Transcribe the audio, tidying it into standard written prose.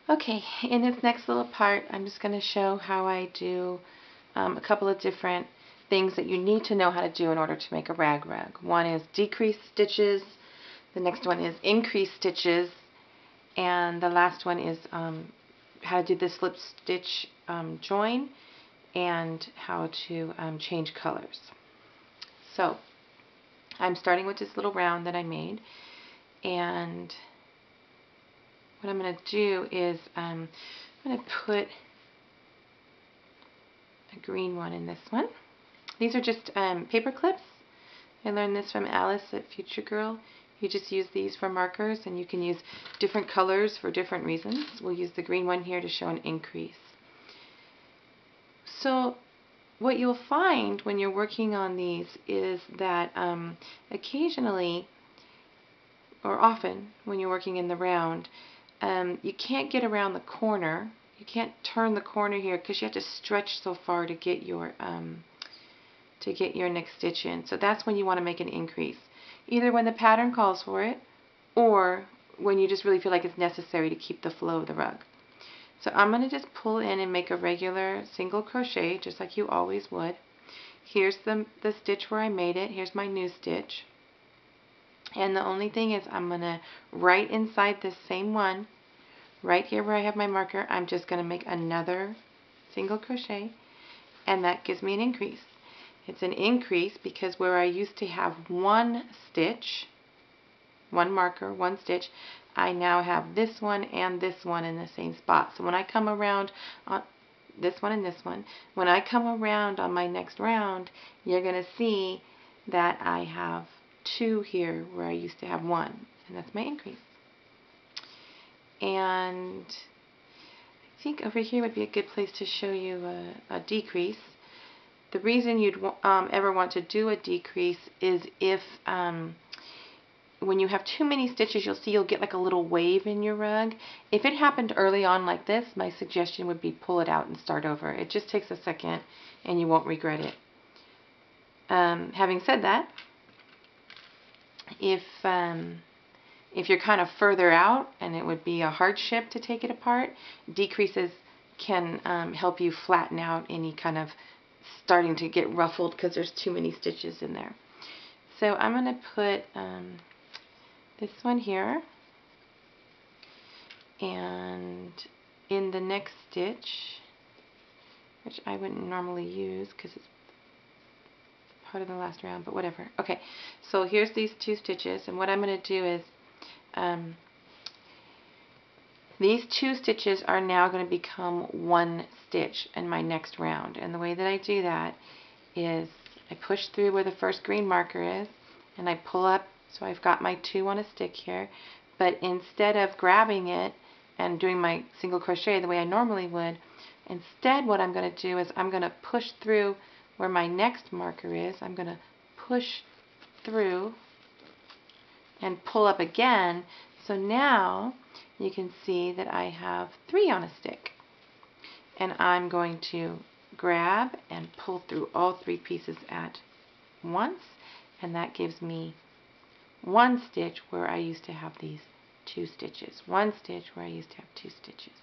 Okay, in this next little part, I'm just going to show how I do a couple of different things that you need to know how to do in order to make a rag rug. One is decrease stitches, the next one is increase stitches, and the last one is how to do the slip stitch join and how to change colors. So, I'm starting with this little round that I made, and what I'm going to do is I'm going to put a green one in this one. These are just paper clips. I learned this from Alice at Future Girl. You just use these for markers, and you can use different colors for different reasons. We'll use the green one here to show an increase. So what you'll find when you're working on these is that occasionally, or often when you're working in the round, you can't get around the corner. You can't turn the corner here because you have to stretch so far to get your next stitch in. So that's when you want to make an increase, either when the pattern calls for it or when you just really feel like it's necessary to keep the flow of the rug. So I'm going to just pull in and make a regular single crochet just like you always would. Here's the stitch where I made it. Here's my new stitch. And the only thing is I'm going to, right inside this same one, right here where I have my marker, I'm just going to make another single crochet, and that gives me an increase. It's an increase because where I used to have one stitch, one marker, one stitch, I now have this one and this one in the same spot. So when I come around on this one and this one, when I come around on my next round, you're going to see that I have two here where I used to have one, and that's my increase. And I think over here would be a good place to show you a decrease. The reason you'd ever want to do a decrease is if when you have too many stitches, you'll see you'll get like a little wave in your rug. If it happened early on like this, my suggestion would be pull it out and start over. It just takes a second and you won't regret it. Having said that, if you're kind of further out and it would be a hardship to take it apart, decreases can help you flatten out any kind of starting to get ruffled because there's too many stitches in there. So I'm going to put this one here, and in the next stitch, which I wouldn't normally use because it's part of the last round, but whatever. Okay, so here's these two stitches, and what I'm going to do is these two stitches are now going to become one stitch in my next round, and the way that I do that is I push through where the first green marker is, and I pull up, so I've got my two on a stick here, but instead of grabbing it and doing my single crochet the way I normally would, instead what I'm going to do is I'm going to push through where my next marker is. I'm going to push through and pull up again. So now you can see that I have three on a stick. And I'm going to grab and pull through all three pieces at once, and that gives me one stitch where I used to have these two stitches. One stitch where I used to have two stitches.